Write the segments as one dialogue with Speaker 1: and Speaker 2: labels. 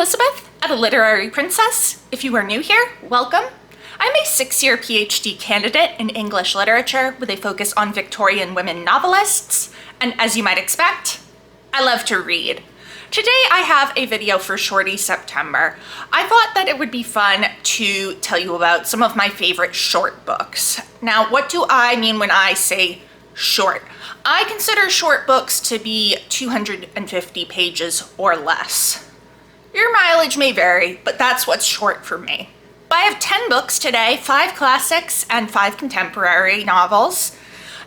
Speaker 1: Elizabeth at A Literary Princess. If you are new here, welcome. I'm a 6-year PhD candidate in English literature with a focus on Victorian women novelists, and as you might expect, I love to read. Today I have a video for Shorty September. I thought that it would be fun to tell you about some of my favorite short books. Now, what do I mean when I say short? I consider short books to be 250 pages or less. Your mileage may vary, but that's what's short for me. I have 10 books today, 5 classics and 5 contemporary novels,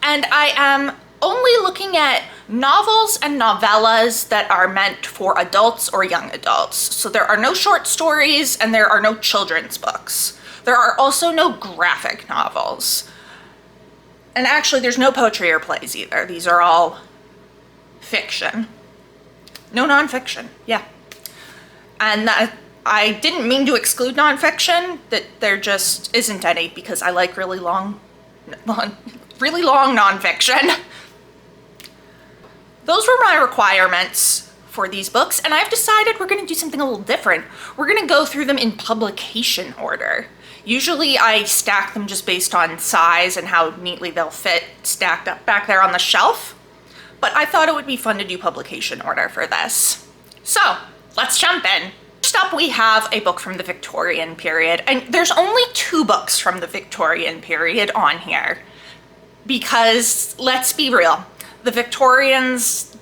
Speaker 1: and I am only looking at novels and novellas that are meant for adults or young adults. So there are no short stories and there are no children's books. There are also no graphic novels. And actually there's no poetry or plays either. These are all fiction. No nonfiction, yeah. And I didn't mean to exclude nonfiction, that there just isn't any because I like really long nonfiction. Those were my requirements for these books, and I've decided we're going to do something a little different. We're going to go through them in publication order. Usually I stack them just based on size and how neatly they'll fit stacked up back there on the shelf, but I thought it would be fun to do publication order for this. So let's jump in. First up, we have a book from the Victorian period, and there's only 2 books from the Victorian period on here because, let's be real, the Victorians,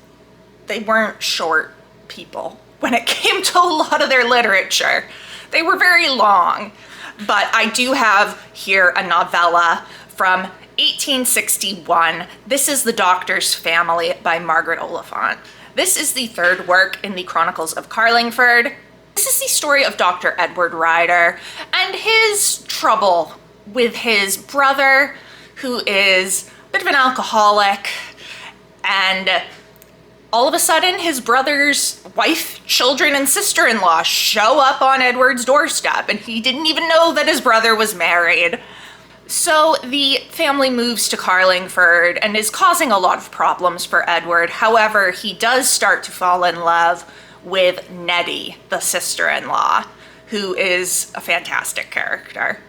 Speaker 1: they weren't short people when it came to a lot of their literature. They were very long, but I do have here a novella from 1861. This is The Doctor's Family by Margaret Oliphant. This is the 3rd work in the Chronicles of Carlingford. This is the story of Dr. Edward Ryder and his trouble with his brother, who is a bit of an alcoholic, and all of a sudden his brother's wife, children, and sister-in-law show up on Edward's doorstep, and he didn't even know that his brother was married. So the family moves to Carlingford and is causing a lot of problems for Edward. However, he does start to fall in love with Nettie, the sister-in-law, who is a fantastic character.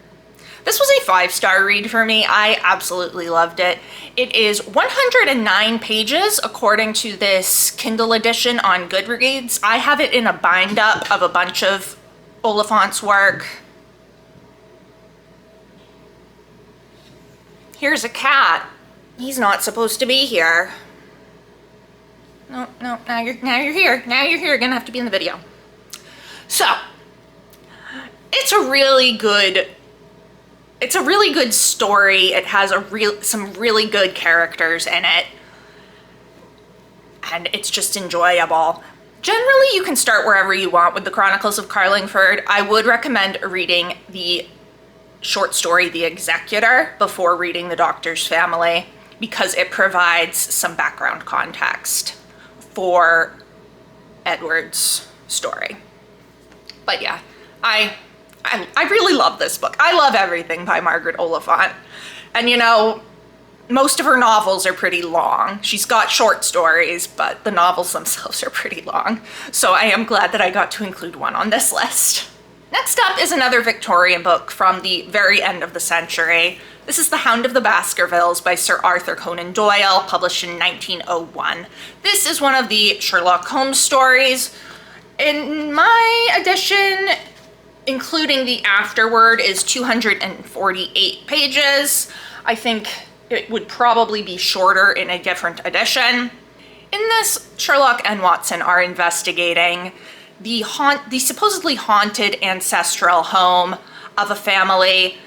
Speaker 1: This was a 5-star read for me. I absolutely loved it. It is 109 pages according to this Kindle edition on Goodreads. I have it in a bind-up of a bunch of Oliphant's work. Here's a cat. He's not supposed to be here. No, now you're here. Now you're here. You're gonna have to be in the video. So, it's a really good story. It has some really good characters in it, and it's just enjoyable. Generally, you can start wherever you want with the Chronicles of Carlingford. I would recommend reading the short story The Executor before reading The Doctor's Family because it provides some background context for Edward's story. But yeah, I really love this book. I love everything by Margaret Oliphant. And you know, most of her novels are pretty long. She's got short stories, but the novels themselves are pretty long. So I am glad that I got to include one on this list. Next up is another Victorian book from the very end of the century. This is The Hound of the Baskervilles by Sir Arthur Conan Doyle, published in 1901. This is one of the Sherlock Holmes stories. In my edition, including the afterword, is 248 pages. I think it would probably be shorter in a different edition. In this, Sherlock and Watson are investigating the supposedly haunted ancestral home of a family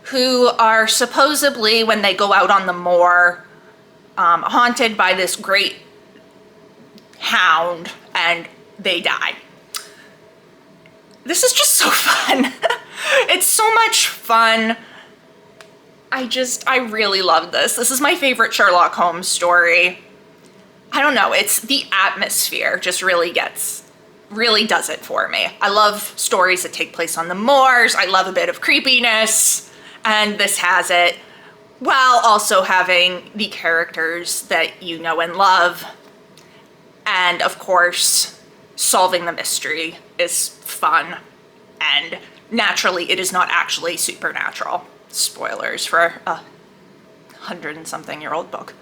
Speaker 1: who are supposedly, when they go out on the moor, haunted by this great hound, and they die. This is just so fun. It's so much fun. I really love this. This is my favorite Sherlock Holmes story. I don't know, it's the atmosphere just really does it for me. I love stories that take place on the moors. I love a bit of creepiness, and this has it, while also having the characters that you know and love, and of course, solving the mystery is fun, and naturally it is not actually supernatural. Spoilers for a 100-and-something-year-old book.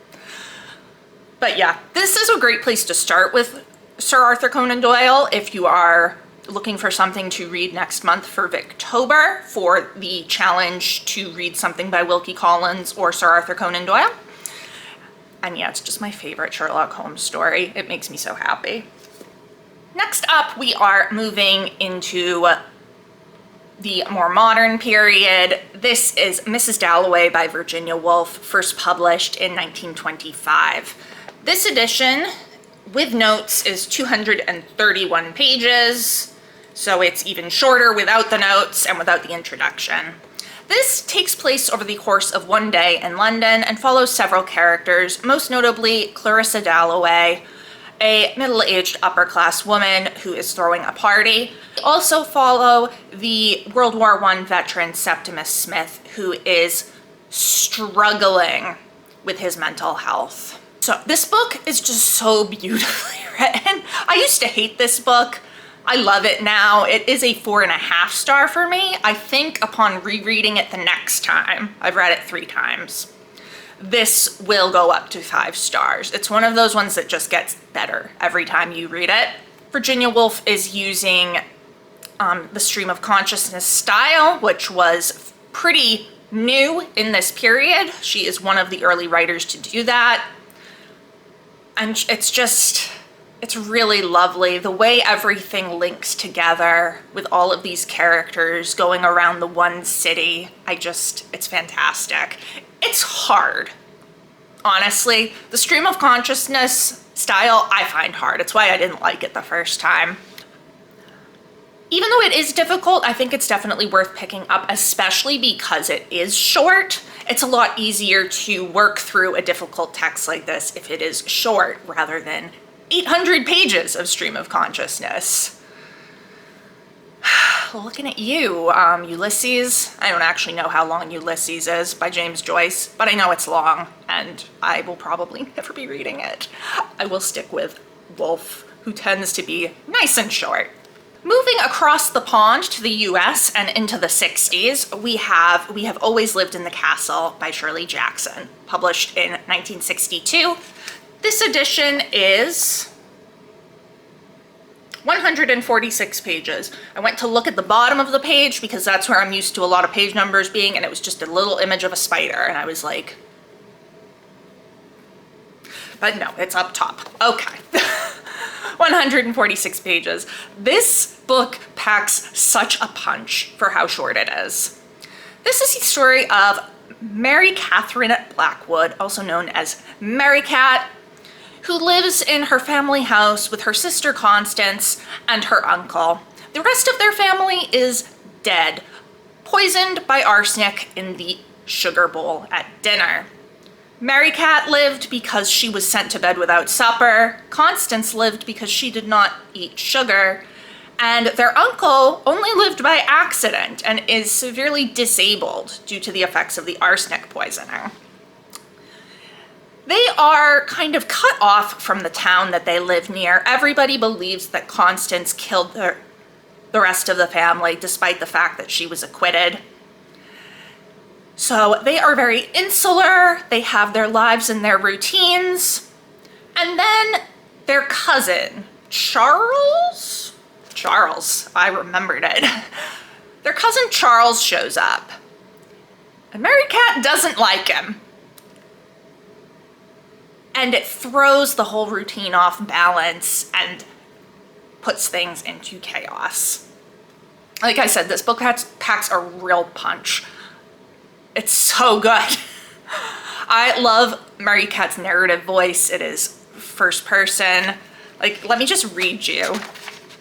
Speaker 1: But yeah, this is a great place to start with Sir Arthur Conan Doyle if you are looking for something to read next month for Victober for the challenge to read something by Wilkie Collins or Sir Arthur Conan Doyle. And yeah, it's just my favorite Sherlock Holmes story. It makes me so happy. Next up, we are moving into the more modern period. This is Mrs. Dalloway by Virginia Woolf, first published in 1925. This edition, with notes, is 231 pages, so it's even shorter without the notes and without the introduction. This takes place over the course of one day in London and follows several characters, most notably Clarissa Dalloway, a middle-aged upper-class woman who is throwing a party. We also follow the World War I veteran Septimus Smith, who is struggling with his mental health. So this book is just so beautifully written. I used to hate this book. I love it now. It is a 4.5 star for me. I think upon rereading it the next time, I've read it 3 times, this will go up to 5 stars. It's one of those ones that just gets better every time you read it. Virginia Woolf is using the stream of consciousness style, which was pretty new in this period. She is one of the early writers to do that. And it's really lovely. The way everything links together with all of these characters going around the one city, it's fantastic. It's hard. Honestly, the stream of consciousness style I find hard. It's why I didn't like it the first time. Even though it is difficult, I think it's definitely worth picking up, especially because it is short. It's a lot easier to work through a difficult text like this if it is short rather than 800 pages of stream of consciousness. Looking at you, Ulysses. I don't actually know how long Ulysses is by James Joyce, but I know it's long, and I will probably never be reading it. I will stick with Woolf, who tends to be nice and short. Moving across the pond to the US and into the 60s, we have Always Lived in the Castle by Shirley Jackson, published in 1962. This edition is 146 pages. I went to look at the bottom of the page because that's where I'm used to a lot of page numbers being, and it was just a little image of a spider, and I was like, but no, it's up top. Okay. 146 pages. This book packs such a punch for how short it is. This is the story of Mary Catherine Blackwood, also known as Mary Cat, who lives in her family house with her sister Constance and her uncle. The rest of their family is dead, poisoned by arsenic in the sugar bowl at dinner. Mary Cat lived because she was sent to bed without supper. Constance lived because she did not eat sugar. And their uncle only lived by accident and is severely disabled due to the effects of the arsenic poisoning. They are kind of cut off from the town that they live near. Everybody believes that Constance killed the rest of the family, despite the fact that she was acquitted. So they are very insular, they have their lives and their routines. And then their cousin, Charles, I remembered it. Their cousin Charles shows up. And Mary Cat doesn't like him. And it throws the whole routine off balance and puts things into chaos. Like I said, this book packs a real punch. It's so good. I love Mary Cat's narrative voice. It is first person. Like, let me just read you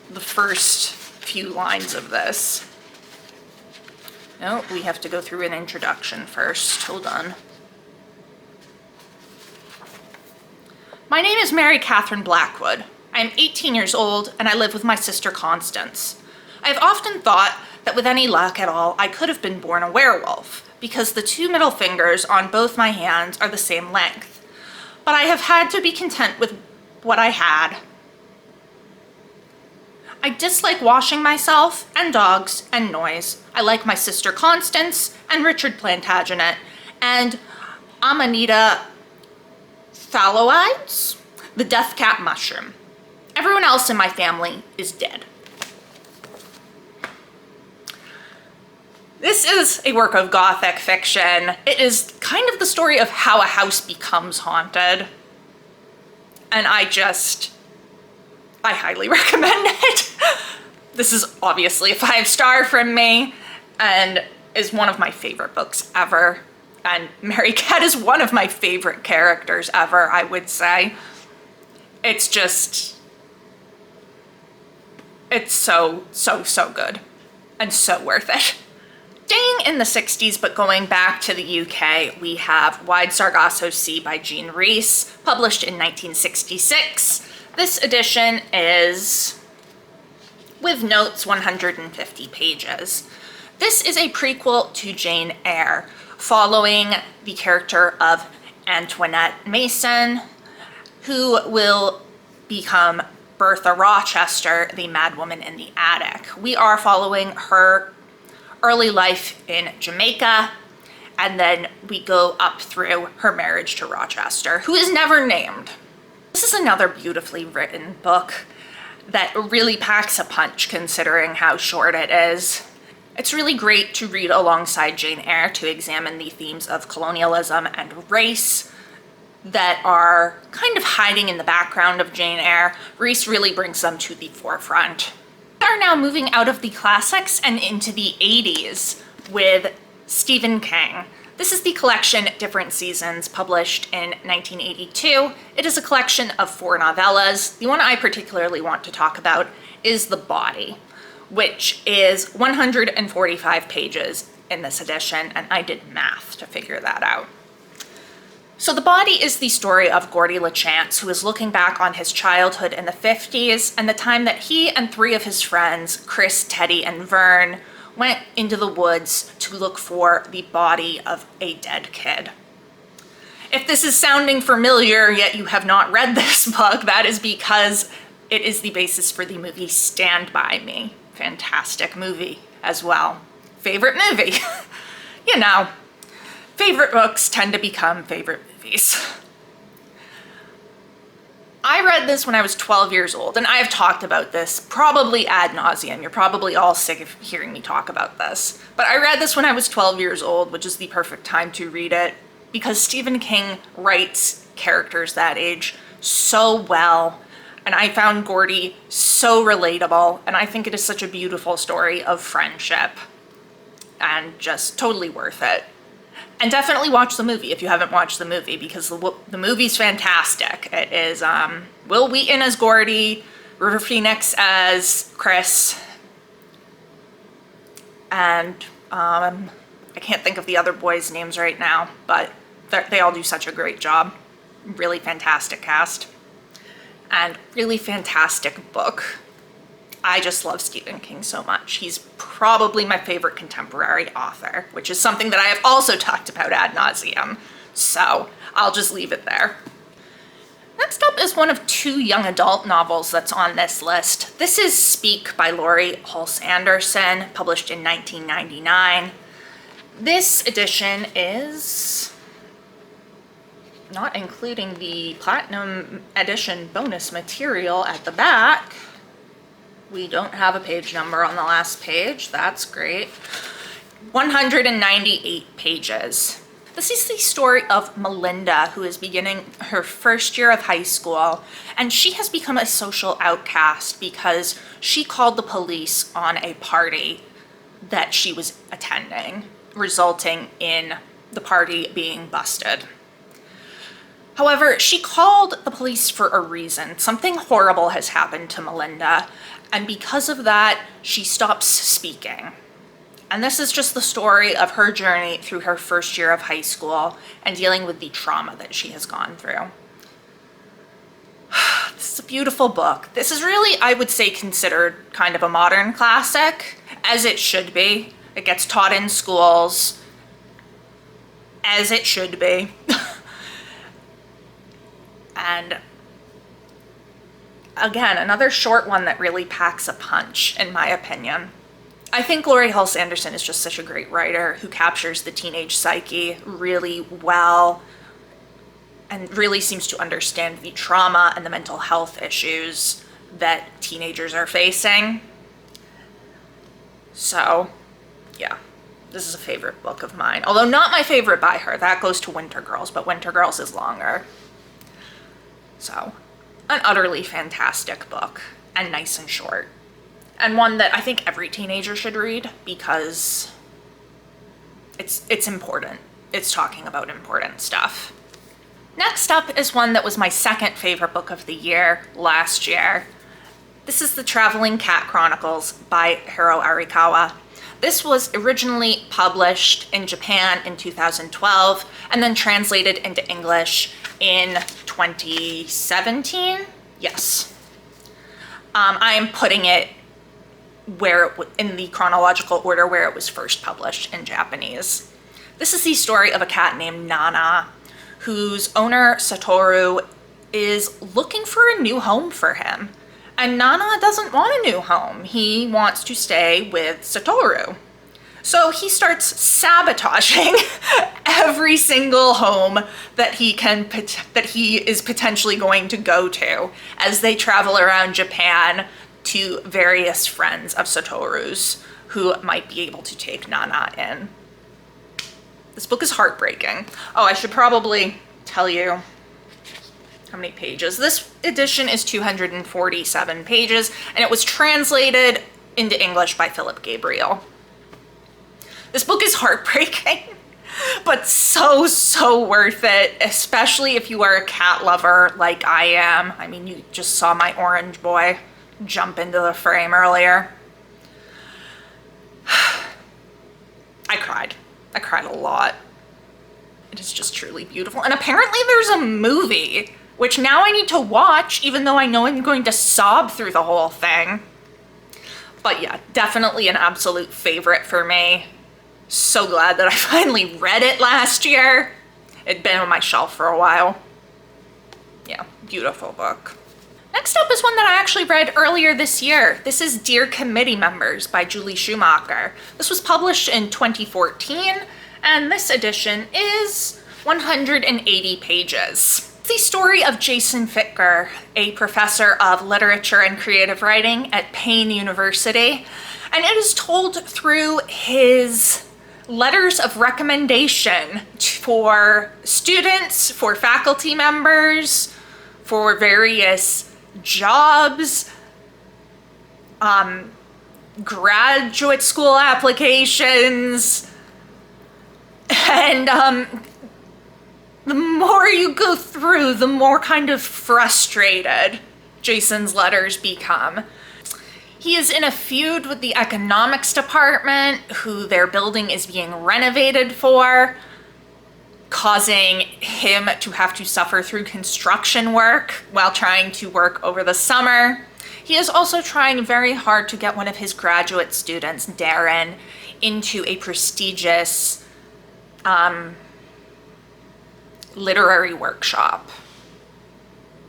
Speaker 1: the first few lines of this. No, we have to go through an introduction first. Hold on. My name is Mary Catherine Blackwood. I am 18 years old and I live with my sister Constance. I have often thought that with any luck at all, I could have been born a werewolf, because the 2 middle fingers on both my hands are the same length. But I have had to be content with what I had. I dislike washing myself and dogs and noise. I like my sister Constance and Richard Plantagenet and Amanita Phaloides, the death cat mushroom. Everyone else in my family is dead. This is a work of Gothic fiction. It is kind of the story of how a house becomes haunted. And I highly recommend it. This is obviously a 5-star from me and is one of my favorite books ever. And Mary Cat is one of my favorite characters ever, I would say. It's so, so, so good and so worth it. Staying in the 60s, but going back to the UK, we have Wide Sargasso Sea by Jean Rhys, published in 1966. This edition is, with notes, 150 pages. This is a prequel to Jane Eyre, following the character of Antoinette Mason, who will become Bertha Rochester, the madwoman in the attic. We are following her early life in Jamaica, and then we go up through her marriage to Rochester, who is never named. This is another beautifully written book that really packs a punch considering how short it is. It's really great to read alongside Jane Eyre to examine the themes of colonialism and race that are kind of hiding in the background of Jane Eyre. Rhys really brings them to the forefront. We are now moving out of the classics and into the 80s with Stephen King. This is the collection Different Seasons, published in 1982. It is a collection of 4 novellas. The one I particularly want to talk about is The Body, which is 145 pages in this edition, and I did math to figure that out. So The Body is the story of Gordy LaChance, who is looking back on his childhood in the 50s and the time that he and 3 of his friends, Chris, Teddy, and Vern, went into the woods to look for the body of a dead kid. If this is sounding familiar, yet you have not read this book, that is because it is the basis for the movie Stand By Me. Fantastic movie as well. Favorite movie. You know, favorite books tend to become favorite movies. I read this when I was 12 years old, and I have talked about this probably ad nauseum. You're probably all sick of hearing me talk about this. But I read this when I was 12 years old, which is the perfect time to read it, because Stephen King writes characters that age so well, and I found Gordy so relatable, and I think it is such a beautiful story of friendship, and just totally worth it. And definitely watch the movie if you haven't watched the movie, because the movie's fantastic. It is Will Wheaton as Gordy, River Phoenix as Chris, and I can't think of the other boys' names right now, but they all do such a great job. Really fantastic cast, and really fantastic book. I just love Stephen King so much. He's probably my favorite contemporary author, which is something that I have also talked about ad nauseum. So I'll just leave it there. Next up is one of 2 young adult novels that's on this list. This is Speak by Laurie Hulse Anderson, published in 1999. This edition is, not including the Platinum Edition bonus material at the back, we don't have a page number on the last page. That's great. 198 pages. This is the story of Melinda, who is beginning her first year of high school, and she has become a social outcast because she called the police on a party that she was attending, resulting in the party being busted. However, she called the police for a reason. Something horrible has happened to Melinda, and because of that, she stops speaking. And this is just the story of her journey through her first year of high school and dealing with the trauma that she has gone through. This is a beautiful book. This is really, I would say, considered kind of a modern classic, as it should be. It gets taught in schools, as it should be. And Again, another short one that really packs a punch, in my opinion. I think Laurie Halse Anderson is just such a great writer who captures the teenage psyche really well and really seems to understand the trauma and the mental health issues that teenagers are facing. So, yeah, this is a favorite book of mine. Although not my favorite by her. That goes to Winter Girls, but Winter Girls is longer. So, an utterly fantastic book, and nice and short. And one that I think every teenager should read because it's important. It's talking about important stuff. Next up is one that was my second favorite book of the year last year. This is the Travelling Cat Chronicles by Hiro Arikawa. This was originally published in Japan in 2012 and then translated into English in 2017. Yes. I am putting it in the chronological order where it was first published in Japanese. This is the story of a cat named Nana, whose owner, Satoru, is looking for a new home for him. And Nana doesn't want a new home. He wants to stay with Satoru. So he starts sabotaging every single home that he is potentially going to go to as they travel around Japan to various friends of Satoru's who might be able to take Nana in. This book is heartbreaking. Oh, I should probably tell you how many pages. This edition is 247 pages, and it was translated into English by Philip Gabriel. This book is heartbreaking, but so, so worth it, especially if you are a cat lover like I am. I mean, you just saw my orange boy jump into the frame earlier. I cried. I cried a lot. It is just truly beautiful. And apparently there's a movie, which now I need to watch, even though I know I'm going to sob through the whole thing. But yeah, definitely an absolute favorite for me. So glad that I finally read it last year. It'd been on my shelf for a while. Yeah, beautiful book. Next up is one that I actually read earlier this year. This is Dear Committee Members by Julie Schumacher. This was published in 2014, and this edition is 180 pages. It's the story of Jason Fittger, a professor of literature and creative writing at Payne University, and it is told through his letters of recommendation for students, for faculty members, for various jobs, graduate school applications, and the more you go through, the more kind of frustrated Jason's letters become. He is in a feud with the economics department, who their building is being renovated for, causing him to have to suffer through construction work while trying to work over the summer. He is also trying very hard to get one of his graduate students, Darren, into a prestigious literary workshop,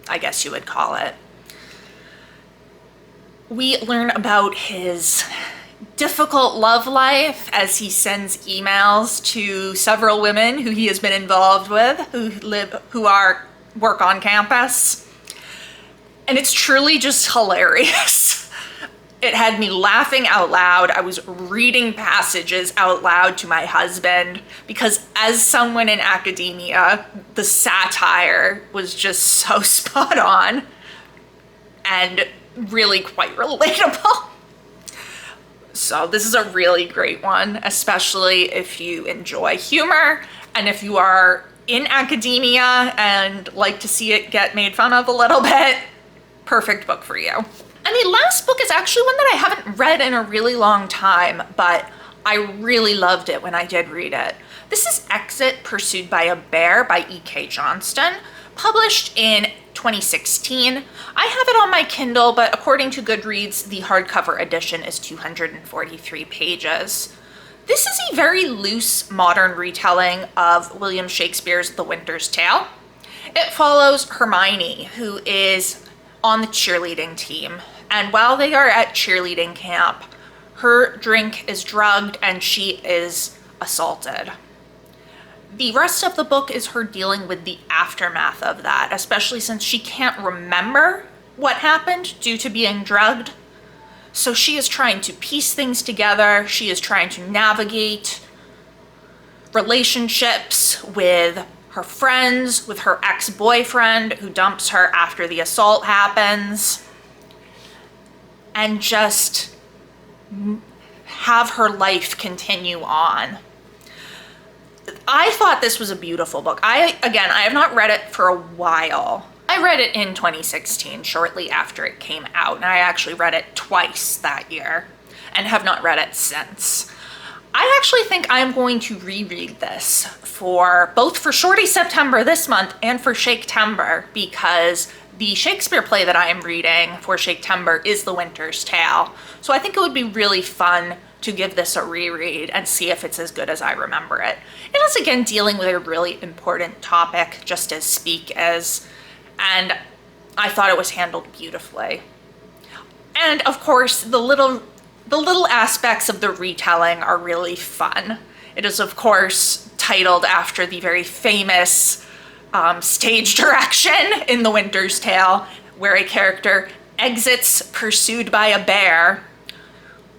Speaker 1: I guess you would call it. We learn about his difficult love life as he sends emails to several women who he has been involved with, who work on campus. And it's truly just hilarious. It had me laughing out loud. I was reading passages out loud to my husband because as someone in academia, the satire was just so spot on and really quite relatable. So this is a really great one, especially if you enjoy humor and if you are in academia and like to see it get made fun of a little bit. Perfect book for you. And the last book is actually one that I haven't read in a really long time, but I really loved it when I did read it. This is Exit Pursued by a Bear by E.K. Johnston, published in 2016. I have it on my Kindle, but according to Goodreads, the hardcover edition is 243 pages. This is a very loose modern retelling of William Shakespeare's The Winter's Tale. It follows Hermione, who is on the cheerleading team. And while they are at cheerleading camp, her drink is drugged and she is assaulted. The rest of the book is her dealing with the aftermath of that, especially since she can't remember what happened due to being drugged. So she is trying to piece things together. She is trying to navigate relationships with her friends, with her ex-boyfriend who dumps her after the assault happens, and just have her life continue on. I thought this was a beautiful book. I have not read it for a while. I read it in 2016, shortly after it came out, and I actually read it twice that year and have not read it since. I actually think I'm going to reread this for both for Shorty September this month and for Shake-tember, because the Shakespeare play that I am reading for Shake-tember is The Winter's Tale. So I think it would be really fun to give this a reread and see if it's as good as I remember it. It is, again, dealing with a really important topic, just as Speak is, and I thought it was handled beautifully. And of course, the little aspects of the retelling are really fun. It is, of course, titled after the very famous stage direction in The Winter's Tale, where a character exits pursued by a bear,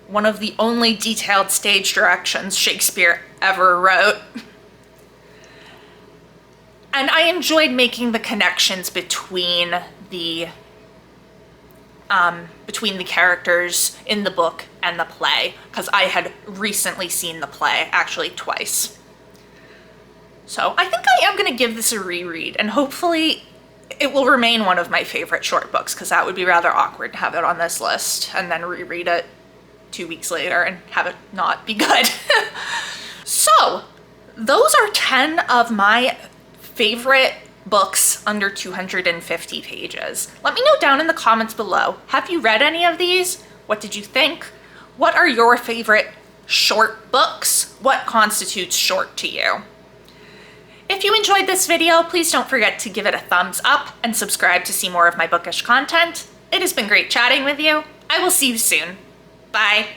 Speaker 1: one of the only detailed stage directions Shakespeare ever wrote. And I enjoyed making the connections between the characters in the book and the play, because I had recently seen the play, actually twice. So I think I am going to give this a reread, and hopefully it will remain one of my favorite short books, because that would be rather awkward to have it on this list and then reread it 2 weeks later and have it not be good. So those are 10 of my favorite books under 250 pages. Let me know down in the comments below. Have you read any of these? What did you think? What are your favorite short books? What constitutes short to you? If you enjoyed this video, please don't forget to give it a thumbs up and subscribe to see more of my bookish content. It has been great chatting with you. I will see you soon. Bye.